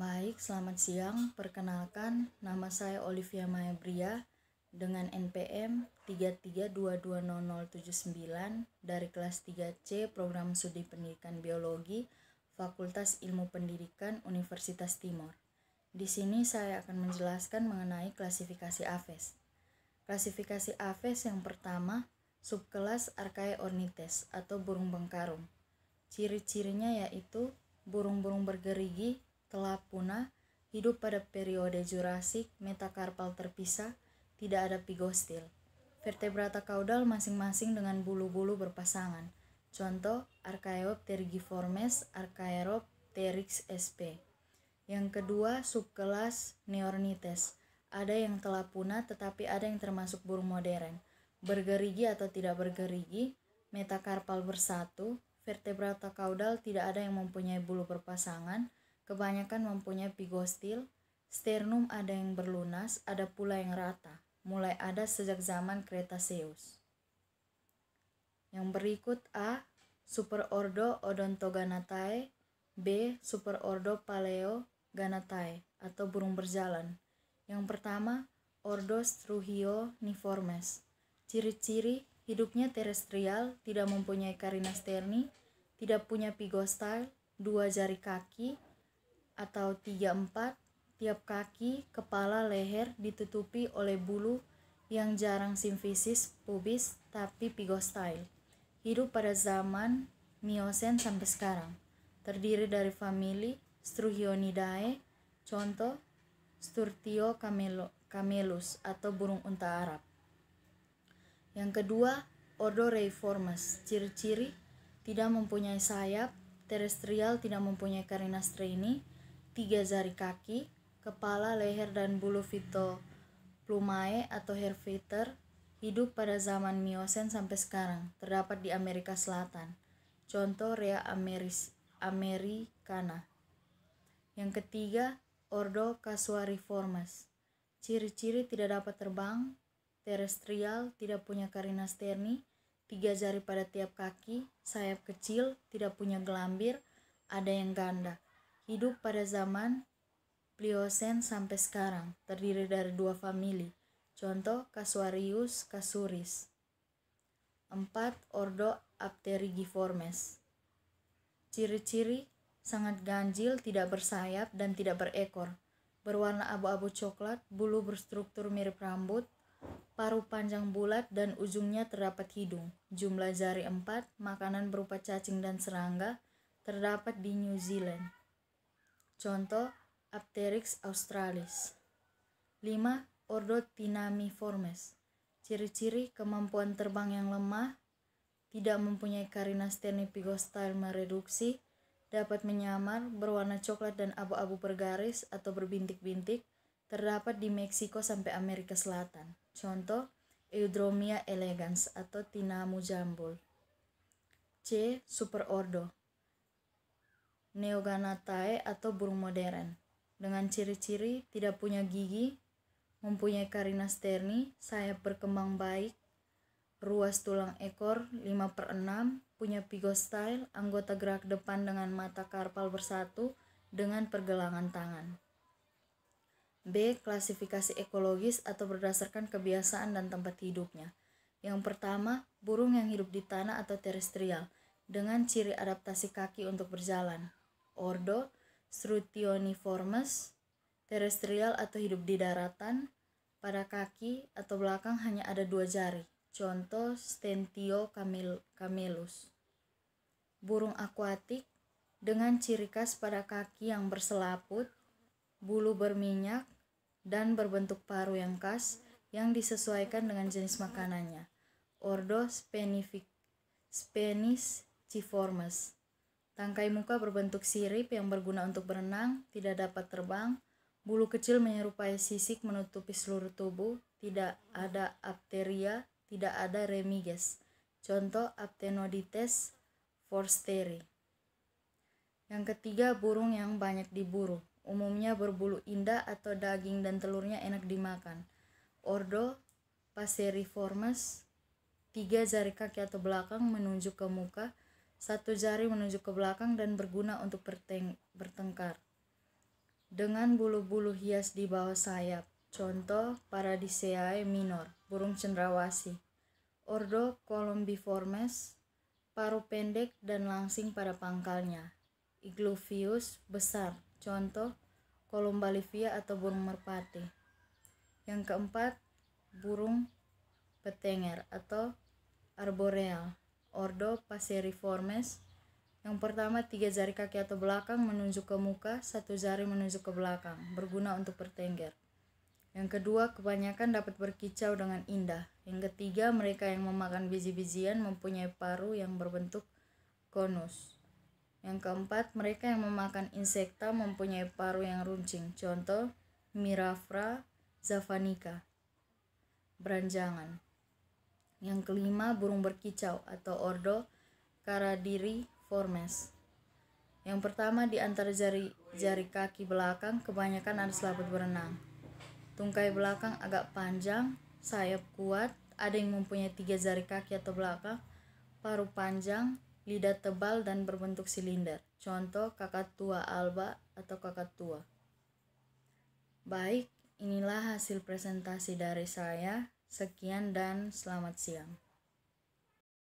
Baik, selamat siang. Perkenalkan, nama saya Olivia Maya Bria dengan NPM 33220079 dari kelas 3C Program Studi Pendidikan Biologi Fakultas Ilmu Pendidikan Universitas Timor. Di sini saya akan menjelaskan mengenai klasifikasi Aves. Klasifikasi Aves yang pertama, subkelas Archaeornithes atau burung bengkarung. Ciri-cirinya yaitu burung-burung bergerigi telah punah, hidup pada periode Jurasik, metakarpal terpisah, tidak ada pigostil. Vertebrata kaudal masing-masing dengan bulu-bulu berpasangan. Contoh, Archaeopterygiformes, Archaeopteryx sp. Yang kedua, subkelas Neornithes. Ada yang telah punah tetapi ada yang termasuk burung modern. Bergerigi atau tidak bergerigi, metakarpal bersatu, vertebrata kaudal tidak ada yang mempunyai bulu berpasangan, kebanyakan mempunyai pigostil, sternum ada yang berlunas, ada pula yang rata, mulai ada sejak zaman Cretaceous. Yang berikut A. Superordo Odontoganatae, B. Superordo Paleoganatae atau burung berjalan. Yang pertama, Ordo Struhioniformes. Ciri-ciri hidupnya terestrial, tidak mempunyai carina sterni, tidak punya pigostile, 2 jari kaki atau 3-4, tiap kaki, kepala, leher ditutupi oleh bulu yang jarang simfisis pubis tapi pigostile. Hidup pada zaman Miosen sampai sekarang. Terdiri dari famili Struhionidae, contoh Sturtio camelus atau burung unta Arab. Yang kedua, Ordo Reiformes. Ciri-ciri tidak mempunyai sayap, terestrial, tidak mempunyai carina sterni, 3 jari kaki, kepala, leher dan bulu Phytoplumae atau hair feather, hidup pada zaman Miosen sampai sekarang, terdapat di Amerika Selatan. Contoh Rhea americana. Yang ketiga, Ordo Casuariiformes. Ciri-ciri tidak dapat terbang, terestrial, tidak punya carina sterni, 3 jari pada tiap kaki, sayap kecil, tidak punya gelambir, ada yang ganda. Hidup pada zaman Pliocene sampai sekarang, terdiri dari 2 famili, contoh Casuarius casuris. 4. Ordo Apterygiformes. Ciri-ciri sangat ganjil, tidak bersayap dan tidak berekor, berwarna abu-abu coklat, bulu berstruktur mirip rambut, paruh panjang bulat dan ujungnya terdapat hidung. Jumlah jari 4, makanan berupa cacing dan serangga, terdapat di New Zealand. Contoh Apteryx australis. 5. Ordo Thinamiformes. Ciri-ciri kemampuan terbang yang lemah, tidak mempunyai carina sterni pigostile mereduksi, dapat menyamar, berwarna coklat dan abu-abu bergaris atau berbintik-bintik, terdapat di Meksiko sampai Amerika Selatan. Contoh Eudromia elegans atau Tinamu jambul. C. Superordo Neoganatae atau burung modern. Dengan ciri-ciri tidak punya gigi, mempunyai carina sterni, sayap berkembang baik, ruas tulang ekor 5/6, punya pigostile, anggota gerak depan dengan mata karpal bersatu dengan pergelangan tangan. B. Klasifikasi ekologis atau berdasarkan kebiasaan dan tempat hidupnya. Yang pertama, burung yang hidup di tanah atau terestrial dengan ciri adaptasi kaki untuk berjalan. Ordo Strutioniformes, terestrial atau hidup di daratan, pada kaki atau belakang hanya ada 2 jari. Contoh Stentio camelus. Burung akuatik dengan ciri khas pada kaki yang berselaput, bulu berminyak, dan berbentuk paruh yang khas yang disesuaikan dengan jenis makanannya. Ordo Spheniciformes. Tangkai muka berbentuk sirip yang berguna untuk berenang, tidak dapat terbang, bulu kecil menyerupai sisik menutupi seluruh tubuh, tidak ada apteria, tidak ada remiges. Contoh Aptenodites forsteri. Yang ketiga, burung yang banyak diburu, umumnya berbulu indah atau daging dan telurnya enak dimakan. Ordo Passeriformes, 3 jari kaki atau belakang menunjuk ke muka, 1 jari menunjuk ke belakang dan berguna untuk bertengkar. dengan bulu-bulu hias di bawah sayap. Contoh Paradiseae minor, burung cendrawasih. Ordo Columbiformes, paruh pendek dan langsing pada pangkalnya. Iglovius besar, contoh Columbalivia atau burung merpati. Yang keempat, burung petenger atau arboreal, ordo Passeriformes. Yang pertama, 3 jari kaki atau belakang menunjuk ke muka, 1 jari menunjuk ke belakang, berguna untuk bertengger. Yang kedua, kebanyakan dapat berkicau dengan indah. Yang ketiga, mereka yang memakan biji-bijian mempunyai paruh yang berbentuk konus. Yang keempat, mereka yang memakan insekta mempunyai paruh yang runcing. Contoh Miraphra javanica, beranjangan. Yang kelima, burung berkicau atau ordo Caradiriformes. Yang pertama, di antara jari kaki belakang kebanyakan ada selaput berenang. Tungkai belakang agak panjang, sayap kuat, ada yang mempunyai 3 jari kaki atau belakang, paruh panjang, lidah tebal dan berbentuk silinder. Contoh Kakatua alba atau kakatua. Baik, inilah hasil presentasi dari saya. Sekian dan selamat siang.